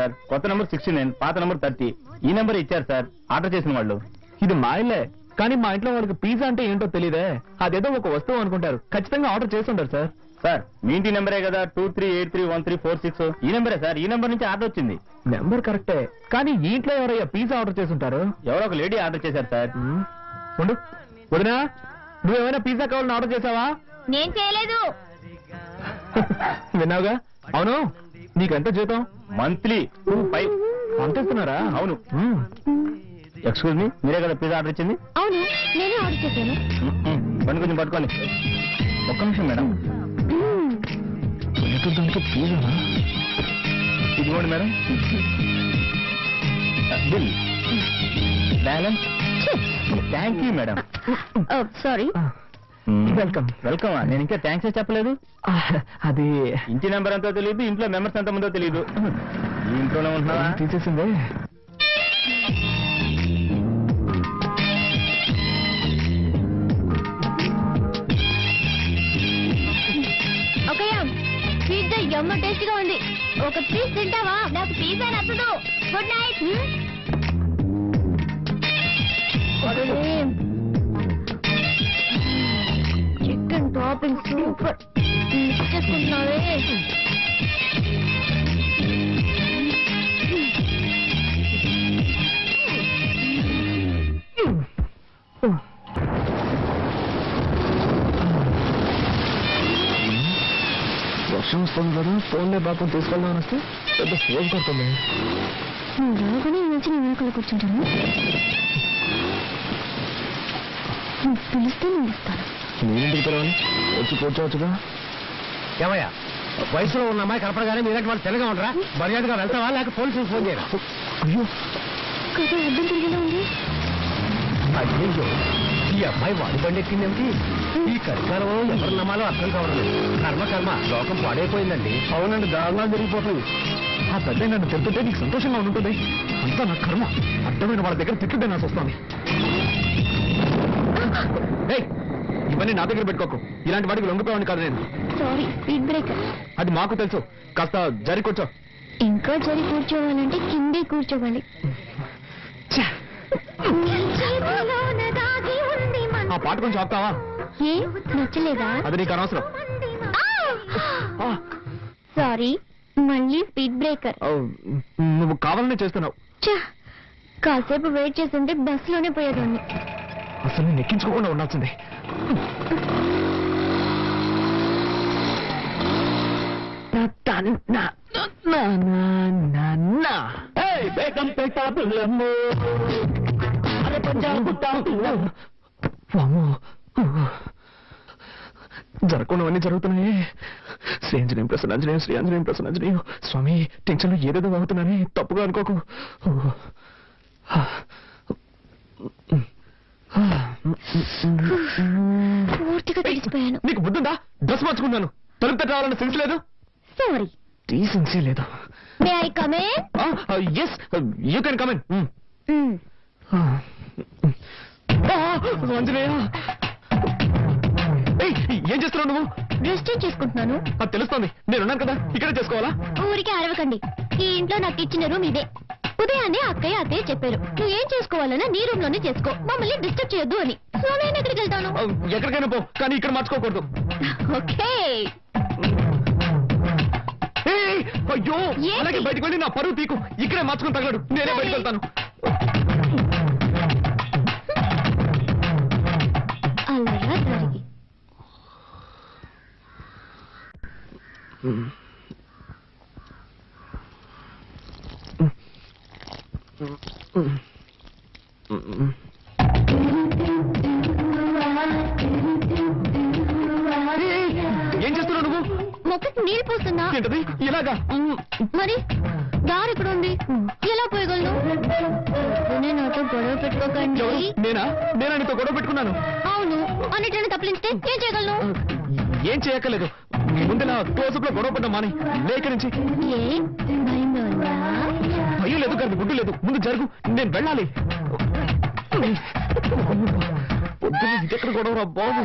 Sir కొత్త number 69, పాత number 30. ఈ నెంబర్ ఇచ్చారు సార్ ఆర్డర్ చేసిన వాళ్ళు. ఇది మా ఇల్లే, కానీ మా ఇంట్లో వాళ్ళకి పిజ్జా అంటే ఏంటో తెలియదే. అదేదో ఒక వస్తువు అనుకుంటారు. ఖచ్చితంగా ఆర్డర్ చేస్తుంటారు సార్. సార్ మీ ఇంటి నెంబరే కదా 23831346. ఈ నెంబరే సార్. ఈ నెంబర్ నుంచి ఆర్డర్ వచ్చింది. నెంబర్ కరెక్టే, కానీ ఈ ఇంట్లో ఎవరయ్యా పిజ్జా ఆర్డర్ చేస్తుంటారు? ఎవరో ఒక లేడీ ఆర్డర్ చేశారు సార్. ఉండు వదినా, నువ్వేమైనా పిజ్జా కావాలని ఆర్డర్ చేసావా? నేను చేయలేదు. విన్నావుగా. అవును, నీకెంత జీతం? మంత్లీ 25. అంతేస్తున్నారా? అవును. ఎక్స్క్యూజ్ మీ, మీరే కదా పిజ్జా ఆర్డర్ ఇచ్చింది? అవును, నేనే ఆర్డర్ చేశాను. బండి కొంచెం పట్టుకోండి. ఒక్క నిమిషం మేడం. పిజ్జానా? ఇదిగోండి madam bill. Balance. Thank you madam. Sorry. Welcome. Welcome. నేను ఇంకా థ్యాంక్స్ చెప్పలేదు. అది ఇంటి నెంబర్ ఎంతో తెలియదు, ఇంట్లో మెంబర్స్ ఎంత ముందో తెలియదు. ఈ ఇంట్లోనే ఉంటున్నావా? తీసేసిందే. పిజ్జా ఎమ్మ టేస్టీగా ఉంది. ఒక పీస్ తింటావా? నాకు పిజ్జా నచ్చదు. Good night. Chicken topping super. చేసుకుంటున్నావే. వర్షం వస్తుంది కదా, ఫోన్లే బాబు తీసుకెళ్దామని వస్తే పెద్ద ఫోన్ కొడుతుంది. రాగానే వచ్చి నేను వెనుకలు కూర్చుంటాను. పిలిస్తే నేను వస్తాను. నేనేంటికి తెలవాలి? వచ్చి కూర్చోవచ్చుగా. ఏమయ్యా, వయసులో ఉన్న అమ్మాయి కనపడగానే మీరంటే వాళ్ళు తెల్లగా ఉండరా? మర్యాదగా వెళ్తావా లేక పోలీసులు ఫోన్ చేయరా? అయ్యో కదా అర్థం తిరిగేలా ఉంది. అయ్యో, ఈ అమ్మాయి వాడి బండి ఎక్కిందేమిటి? ఈ కలికాలంలో ఎవరు నమ్మాలో అర్థం కావడం. కర్మ లోకం పాడైపోయిందండి. అవునండి, దారుణాలు జరిగిపోతుంది. ఆ పెద్ద నన్ను తిరుగుతుంటే నీకు సంతోషంగా ఉంటుంది. అంతా నా కర్మ. అర్థమైన వాళ్ళ దగ్గర తిట్టుంటే నాకు వస్తుంది. ఇవన్నీ నా దగ్గర పెట్టుకోకు. ఇలాంటి వాడికి లొంగిపోవాలని కాదు నేను. Sorry, speed breaker. అది మాకు తెలుసు. కాస్త జరి కూర్చో. ఇంకా జరి కూర్చోవాలంటే కిందే కూర్చోవాలి. ఆ పాట కొంచెం ఆపుతావా? ఏ నచ్చలేదా? అది నీకు అనవసరం. సారీ, మళ్ళీ స్పీడ్ బ్రేకర్. నువ్వు కావాలనే చేస్తున్నావు. కాసేపు వెయిట్ చేస్తుంటే బస్సులోనే పోయేదాన్ని. అసలు నేను ఎక్కించుకోకుండా ఉండాల్సిందే. జరగకుండావన్నీ జరుగుతున్నాయి. శ్రీ ఆంజనేయం ప్రసన్నాంజనేయం, శ్రీ ఆంజనేయం ప్రసన్నాంజనేయం. స్వామి, టెన్షన్లో ఏదేదో అవుతున్నానే, తప్పుగా అనుకోకు. పూర్తిగా తెలిసిపోయాను. నీకు బుద్ధుందా? డ్రెస్ మార్చుకున్నాను. తలుపు తట్టాలన్న సెన్స్ లేదు. సారీ, డీసెన్సీ లేదు. May I come in? Yes, you can come in. Anjaneya, ఏం చేస్తున్నావు నువ్వు? డ్రెస్ చేంజ్ చేసుకుంటున్నాను. అది తెలుస్తోంది. నేనున్నాను కదా, ఇక్కడే చేసుకోవాలా? ఊరికే అరవకండి. ఈ ఇంట్లో నాకు ఇచ్చిన రూమ్ ఇదే. ఉదయాన్నే అక్కయ్య అత్తయ్య చెప్పారు, నువ్వు ఏం చేసుకోవాలన్నా నీ రూమ్ లోనే చేసుకో, మమ్మల్ని డిస్టర్బ్ చేయొద్దు అని. సో నేను ఎక్కడికి వెళ్తాను? ఎక్కడికైనా పో, కానీ ఇక్కడ మార్చుకోకూడదు. ఓకే. అయ్యో, అలాగే బయటకు వెళ్ళి నా పరువు తీకు. ఇక్కడే మార్చుకుని తగలడు. నేనే బయటకు వెళ్తాను. అలా జరిగి ఏం చేస్తున్నావు నువ్వు? మొక్కకి నీళ్ళు పోస్తున్నా. ఏంటది ఇలాగా? మరి దారి ఇక్కడ ఉంది, ఎలా పోయగలను? నాతో గొడవ పెట్టుకోకండి. నేనా నీతో గొడవ పెట్టుకున్నాను? అవును, అన్నిటిని తప్పించితే ఏం చేయగలను? ఏం చేయక్కర్లేదు. ముందులా క్లోజప్ లో గొడవ పడ్డా మాని. లేక నుంచి ఏ భయంగా ఉందా? భయం లేదు కానీ గుడ్డు లేదు. ముందు జరుగు, నేను వెళ్ళాలి. పొద్దున్న ఇదెక్కడ గొడవరా బాబు.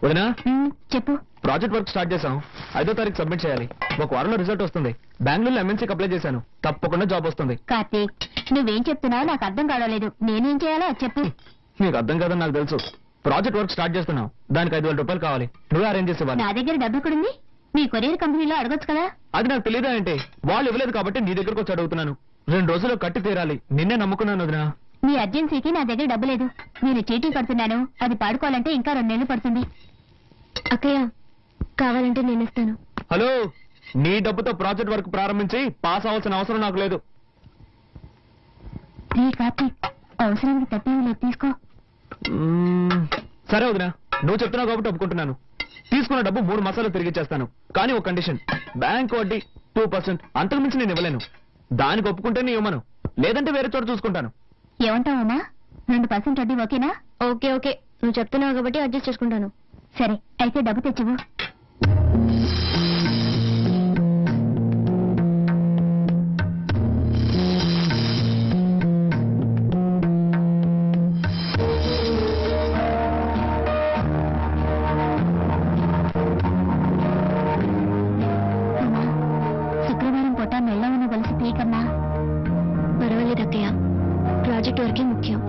వదినా చెప్పు. ప్రాజెక్ట్ వర్క్ స్టార్ట్ చేశాం. 5వ తారీఖు సబ్మిట్ చేయాలి. ఒక వారంలో రిజల్ట్ వస్తుంది. బెంగళూరులో ఎంఎన్సీకి అప్లై చేశాను. తప్పకుండా జాబ్ వస్తుంది. కార్తీక్, నువ్వేం చెప్తున్నావు నాకు అర్థం కావలేదు. నేనేం చేయాలో చెప్పు. నీకు అర్థం కాదని నాకు తెలుసు. ప్రాజెక్ట్ వర్క్ స్టార్ట్ చేస్తున్నాం. దానికి 5,000 రూపాయలు కావాలి. నువ్వే అరేంజ్ చేసేవాళ్ళు. నా దగ్గర డబ్బు ఎక్కడుంది? మీ కొరియర్ కంపెనీలో అడగొచ్చు కదా. అది నాకు తెలియదా అంటే వాళ్ళు ఇవ్వలేదు కాబట్టి నీ దగ్గరకు వచ్చి అడుగుతున్నాను. 2 రోజుల్లో కట్టి తీరాలి. నిన్నే నమ్ముకున్నాను వదినా. మీ అర్జెన్సీకి నా దగ్గర డబ్బు లేదు. నేను చీటీ కడుతున్నాను. అది పాడుకోవాలంటే ఇంకా 2 నెలలు పడుతుంది. అక్కయ్య, కావాలంటే నేను ఇస్తాను. హలో, నీ డబ్బుతో ప్రాజెక్ట్ వర్క్ ప్రారంభించి పాస్ అవ్వాల్సిన అవసరం నాకు లేదు. కార్తీక్, అవసరానికి తప్పేమి లేదు, తీసుకో. సరే వదినా, నువ్వు చెప్తున్నావు కాబట్టి ఒప్పుకుంటున్నాను. తీసుకున్న డబ్బు 3 మాసాలు తిరిగిచ్చేస్తాను. కానీ ఒక కండిషన్, బ్యాంక్ వడ్డీ 2%. అంతకు మించి నేను ఇవ్వలేను. దానికి ఒప్పుకుంటే నీ ఇవ్వమను, లేదంటే వేరే చోట చూసుకుంటాను. ఏమంటావమ్మా? 2% వడ్డీ ఓకేనా? ఓకే ఓకే, నువ్వు చెప్తున్నావు కాబట్టి అడ్జస్ట్ చేసుకుంటాను. సరే, అయితే డబ్బు తెచ్చివు. శుక్రవారం పూట మెల్లవను కలిసి తీయకమ్మా. పర్వాలేదు అక్కయ్య, ప్రాజెక్ట్ వరకే ముఖ్యం.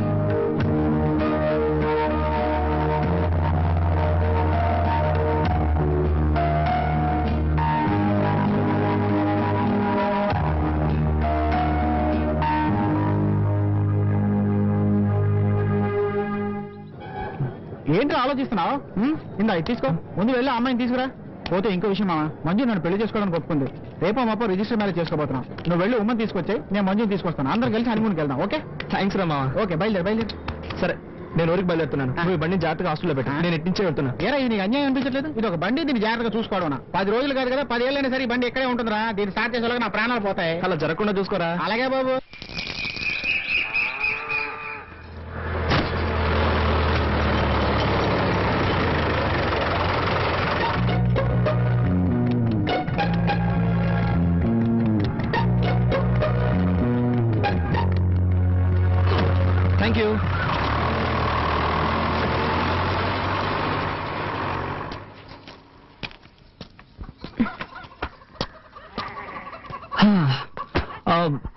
ఏంటి ఆలోచిస్తున్నావు? ఇందా ఇది తీసుకో. ముందు వెళ్ళి ఆ అమ్మాయిని తీసుకురా. పోతే ఇంకో విషయం మామ, మంజు నన్ను పెళ్లి చేసుకోవడానికి ఒప్పుకుంది. రేపో మాపో రిజిస్టర్ మ్యారేజ్ చేసుకోబోతున్నాం. నువ్వు వెళ్ళి ఉమ్మని తీసుకొచ్చి నేను మంజుని తీసుకొస్తాను. అందరం కలిసి హనీమూన్కి వెళ్దాం. ఓకే? థ్యాంక్స్ రా మావా. ఓకే, బయలుదేరు. సరే, నేను ఊరికి బయలుదేరుతున్నాను. నువ్వు ఈ బండి జాగ్రత్తగా హాస్టల్లో పెట్టు. నేను ఇటు నుంచే వెళ్తున్నా. ఏరా, ఇది నీకు అన్యాయం అనిపించట్లేదు? ఇది ఒక బండి, దీన్ని జాగ్రత్తగా చూసుకోవడం. 10 రోజులు కాదు కదా, 10 ఏళ్ళైనా సరే ఈ బండి ఎక్కడే ఉంటుందిరా. దీన్ని స్టార్ట్ చేసేలాగా నా ప్రాణాలు పోతాయి. అలా జరగకుండా చూసుకోరా. అలాగే బాబు. Thank you.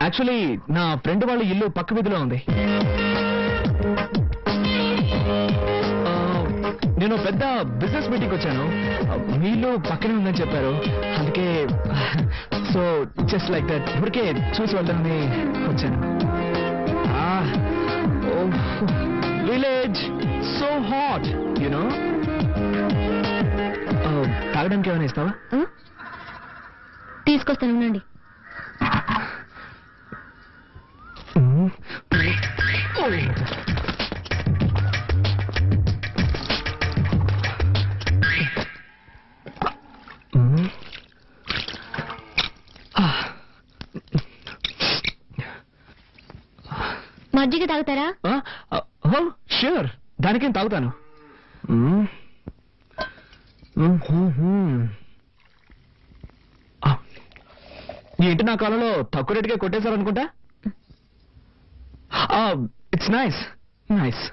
యాక్చువల్లీ నా ఫ్రెండ్ వాళ్ళ ఇల్లు పక్క వీధిలో ఉంది. నేను పెద్ద బిజినెస్ మీటింగ్ వచ్చాను. మీ ఇల్లు పక్కనే ఉందని చెప్పారు. అందుకే సో జస్ట్ లైక్ దట్ ఊరికే చూసి వెళ్దామని వచ్చాను. Village so hot, you know. తాగడానికి ఏమైనా ఇస్తావా? తీసుకొస్తాను, ఉండండి. మజ్జిగ తాగుతారా? ష్యూర్, దానికేం తాగుతాను. ఏంటి నా కాలంలో తక్కువ రేటుగా కొట్టేశారనుకుంటా. It's nice nice.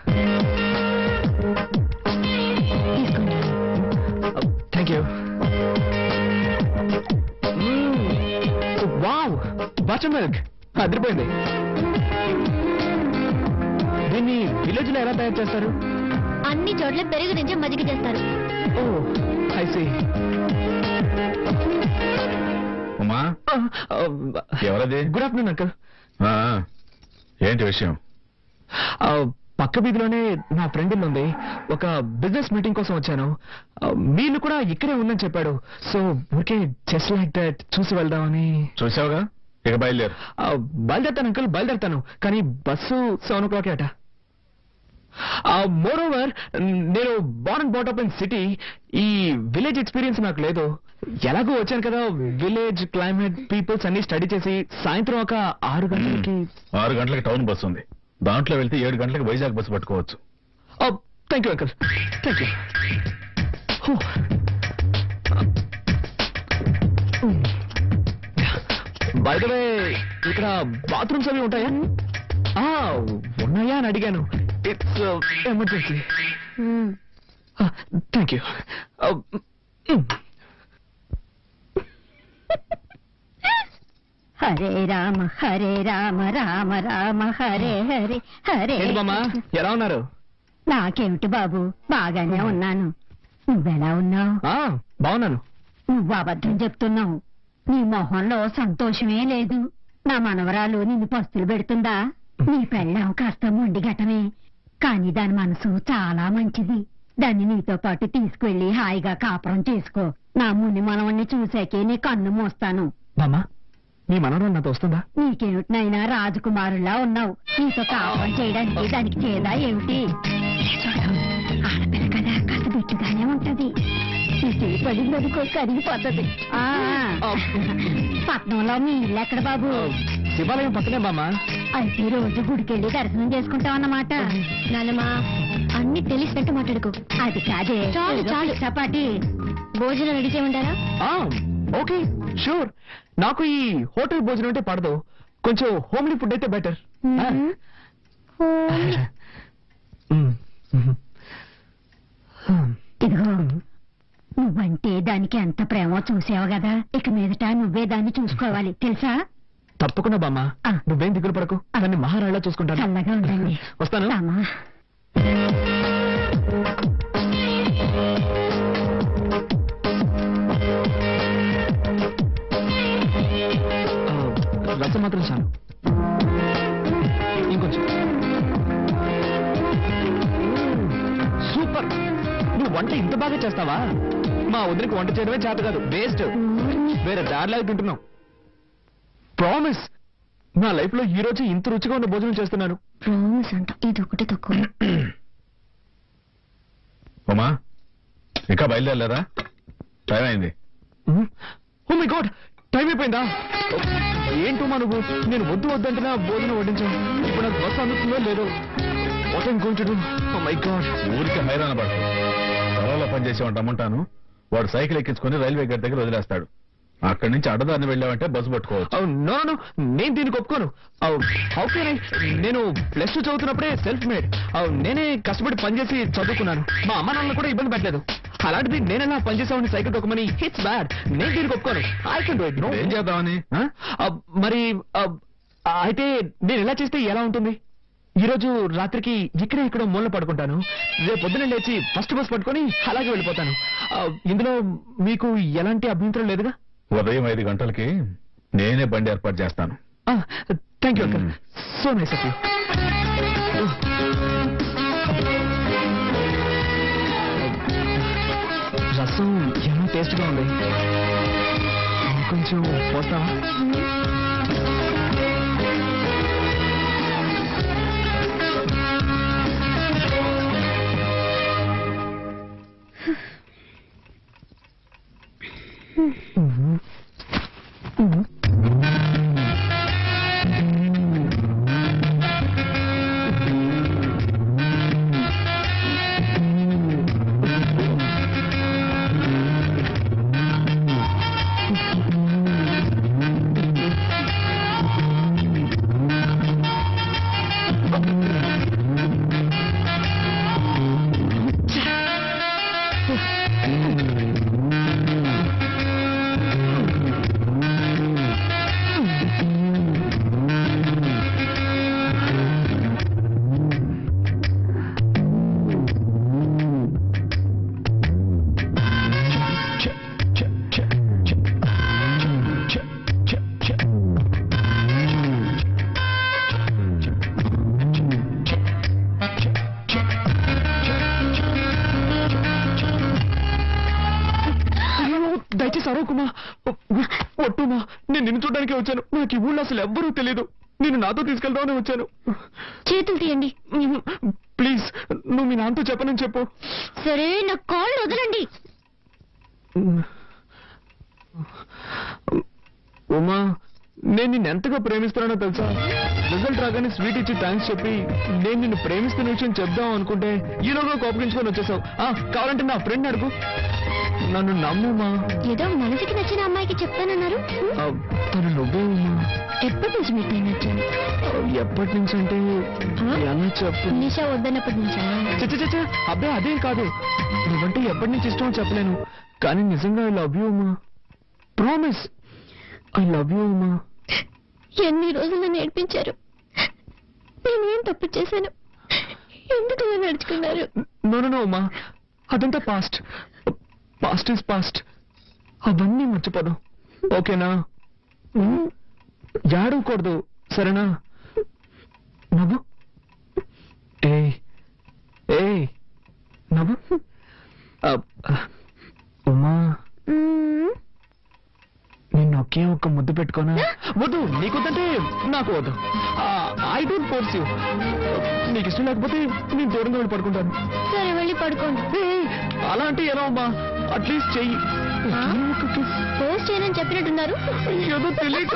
తీసుకోండి. Thank you. Wow, butter milk అదిరిపోయింది. దీన్ని విలేజ్ లో ఎలా తయారు చేస్తారు? అన్ని చోట్ల పెరుగు నుంచి మజ్జిగ చేస్తారు. ఓ, ఐ సీ. ఉమా, ఎవరది? Good afternoon uncle. ఏంటి విషయం? పక్క వీధిలోనే నా ఫ్రెండ్ ఇల్లు ఉంది. ఒక బిజినెస్ మీటింగ్ కోసం వచ్చాను. మీరు కూడా ఇక్కడే ఉందని చెప్పాడు. సో ఊరికే జస్ట్ లైక్ దట్ చూసి వెళ్దామని. చూసావుగా, ఇక బయలుదేరు. బయలుదేరుతాను అంకుల్, బయలుదేరుతాను. కానీ బస్సు 7 o'clock అట. మోర్ ఓవర్, నేను Born and brought up in city. ఈ విలేజ్ ఎక్స్పీరియన్స్ నాకు లేదు. ఎలాగో వచ్చాను కదా, విలేజ్ క్లైమేట్ పీపుల్స్ అన్ని స్టడీ చేసి సాయంత్రం ఒక 6 గంటలకి 6 గంటలకి టౌన్ బస్సు ఉంది. దాంట్లో వెళ్తే 7 గంటలకు వైజాగ్ బస్సు పట్టుకోవచ్చు. Thank you uncle, thank you. By the way, ఇక్కడ బాత్రూమ్స్ అవి ఉంటాయా? ఉన్నాయా అని అడిగాను. It's emergency. Thank you. Hare Rama Rama Rama Hare Hare Hare. ఏంటి బామ్మ ఎలా ఉన్నారు? నాకేమిటి బాబు, బాగానే ఉన్నాను. నువ్వెలా ఉన్నావు? బాగున్నాను. నువ్వు అబద్ధం చెప్తున్నావు. నీ మొహంలో సంతోషమే లేదు. నా మనవరాలు నిన్ను పస్తులు పెడుతుందా? నీ పెళ్ళాం కాస్త మొండిగటమే, కానీ దాని మనసు చాలా మంచిది. దాన్ని నీతో పాటు తీసుకువెళ్లి హాయిగా కాపురం చేసుకో. నా ముని మనవణ్ణి చూసాకే నీ కన్ను మూస్తాను. బామ్మ మీ మనవరాలు నాతో వస్తుందా? నీకేమిటినైనా రాజకుమారులా ఉన్నావు. నీతో కాపురం చేయడానికి దానికి చేదా ఏమిటి? చూడు, ఆడపిల్ల కదా కాస్త బిట్టుగానే ఉంటది. ఇది పడిందనుకో కరిగిపోతుంది. పట్నంలో మీ ఇల్లు ఎక్కడ బాబు? శివాలయం పక్కనే బామ్మ. అయితే రోజు గుడికెళ్ళి దర్శనం చేసుకుంటాం అన్నమాట. నాన్నమా అన్ని తెలిసినట్టు మాట్లాడుకో. అది కాదే, చాలు, చాలు. చపాటి భోజనం రెడీ చేయమంటారా? Okay sure. నాకు ఈ హోటల్ భోజనం అంటే పడదు. కొంచెం హోమ్లీ ఫుడ్ అయితే బెటర్. ఇదిగో, నువ్వంటే దానికి ఎంత ప్రేమో చూసావు కదా. ఇక మీదట నువ్వే దాన్ని చూసుకోవాలి, తెలుసా? తప్పకుండా బామ్మ, నువ్వేం దిగులు పడకు. దాన్ని మహారాణిలా చూసుకుంటాను. చల్లగా ఉండండి. వస్తాను. రామా. రసం మాత్రం చాలు. ఇంకొంచెం. సూపర్. నువ్వు వంట ఇంత బాగా చేస్తావా? మా వదిలికి వంట చేయడమే చేత కాదు, వేస్ట్. వేరే దారిలాగా తింటున్నావు. ప్రామిస్, నా లైఫ్ లో ఈ రోజు ఇంత రుచిగా ఉన్న భోజనం చేస్తున్నాను. ప్రామిస్ అంట, ఇది ఒకటి తక్కువ. ఉమా ఇంకా బయలుదేరలేదా? టైం అయింది. ఓ మై గాడ్, టైం అయిపోయిందా? ఏంటో నువ్వు, నేను వద్దు వద్దంటే భోజనం వడ్డించాను. ఇప్పుడు నాకు బస్సు అందుతుందో లేదో. What I'm going to do? Oh my God. ఊరికి హైరాణ పడతాడు. పొలంలో పనిచేసేవాడు రమ్మంటాను. వాడు సైకిల్ ఎక్కించుకుని రైల్వే గేట్ దగ్గర వదిలేస్తాడు. అక్కడి నుంచి అడ్డదారిని వెళ్ళావంటే బస్సు పట్టుకోవచ్చు. నో, నేను దీనికి ఒప్పుకోను. ఓకే, నేను ప్లస్ 2 చదువుతున్నప్పుడే సెల్ఫ్ మేడ్. నేనే కష్టపడి పనిచేసి చదువుకున్నాను. మా అమ్మ నాన్న కూడా ఇబ్బంది పెట్టలేదు. అలాంటిది నేనెలా పనిచేసామని సైకిల్ తొక్కమని ఇట్స్ బ్యాడ్. నేను దీనికి ఒప్పుకోను. I can do it. ఏం చేద్దామని? మరి అయితే నేను ఎలా చేస్తే ఎలా ఉంటుంది? ఈ రోజు రాత్రికి ఇక్కడో మూల పడుకుంటాను. రేపు పొద్దున లేచి ఫస్ట్ బస్ పట్టుకొని అలాగే వెళ్ళిపోతాను. ఇందులో మీకు ఎలాంటి అభ్యంతరం లేదుగా? ఉదయం 5 గంటలకి నేనే బండి ఏర్పాటు చేస్తాను. Thank you uncle. So nice of you. రసం ఏమో టేస్ట్ గా ఉంది. కొంచెం పోస్తావా? దయచేసి అరవకుమా, ఒట్టుమా. నేను నిన్ను చూడడానికే వచ్చాను. నాకు ఈ ఊళ్ళో అసలు ఎవ్వరూ తెలియదు. నేను నాతో తీసుకెళ్దామని వచ్చాను. చేతులు తీయండి ప్లీజ్. నువ్వు మీ నాన్నతో చెప్పనని చెప్పు. సరే, నా కాళ్ళు వదలండి. ఉమా, నేను నిన్ను ఎంతగా ప్రేమిస్తున్నానో తెలుసా? రిజల్ట్ రాగానే స్వీట్ ఇచ్చి థ్యాంక్స్ చెప్పి నేను నిన్ను ప్రేమిస్తున్న విషయం చెప్దాం అనుకుంటే ఈలోగా కోపగించుకొని వచ్చేసావు. కావాలంటే నా ఫ్రెండ్ అడుగు. నన్ను నమ్ముమా. ఏదో మనసుకి నచ్చిన అమ్మాయికి చెప్తానన్నారు. తను నువ్వే ఉమా. ఎప్పటి నుంచి మీకు నేను నచ్చాను? ఎప్పటి నుంచి అంటే ఎలా చెప్పు. నిషా వద్దన్నప్పటి నుంచా? చచ్చ అబ్బే అదేం కాదు. నువ్వంటే ఎప్పటి నుంచి ఇష్టం చెప్పలేను, కానీ నిజంగా I love you Uma. Promise I love you Uma. ఎన్ని రోజులు నేర్పించారు. నేనేం తప్పు చేశాను? ఎందుకు ఇలా నడుచుకున్నారు? నో ఉమా, అదంతా పాస్ట్. Past is past. అవన్నీ మర్చిపోదాం, ఓకేనా? ఏడవకూడదు, సరేనా? నవ్వు. ఏ నవ్వు. ఉమా, నిన్ను ఒకే ఒక్క ముద్దు పెట్టుకోనా? వద్దు, నీకొద్దంటే నాకు వద్దు. I don't force you. నీకు ఇష్టం లేకపోతే నేను దూరంగా వెళ్ళి పడుకుంటాను. సరే వెళ్ళి పడుకోండి. అలా అంటే ఎలా అమ్మా? అట్లీస్ట్ చెయ్యి. పోస్ట్ చేయనని చెప్పినట్టున్నారు. ఏదో తెలియక.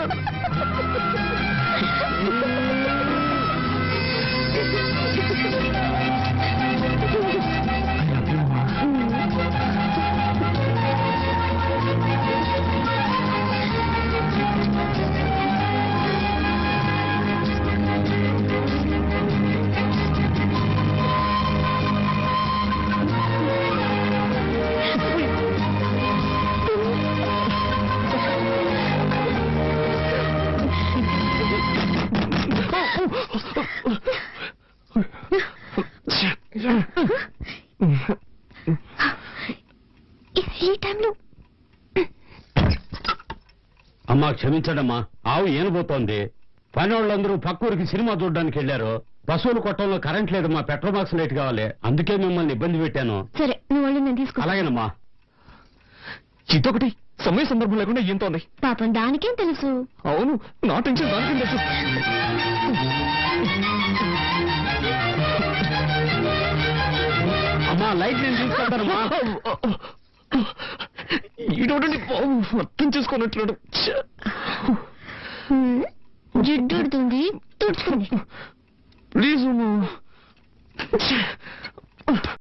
I love you, అమ్మా. ఈ టైంలో అమ్మా క్షమించడమ్మా, ఆవు ఏనబోతోంది. పనివాళ్ళందరూ పక్కూరికి సినిమా చూడడానికి వెళ్ళారు. బస్సులు కొట్టంలో కరెంట్ లేదమ్మా, పెట్రోల్ బాక్స్ లైట్ కావాలి, అందుకే మిమ్మల్ని ఇబ్బంది పెట్టాను. సరే నువ్వు వాళ్ళు నేను తీసుకో. అలాగేనమ్మా. ఇదొకటి సమయ సందర్భం లేకుండా ఏంతోంది. పాపం దానికేం తెలుసు? అవును, నా టెన్షన్ దానికేం తెలుసు. అమ్మా లైట్ నేను తీసుకుంటానమ్మా. ఈడోడండి అర్థం చేసుకున్నట్లు. జిడ్డుడుతుంది, తుడుచుకుంది. ప్లీజ్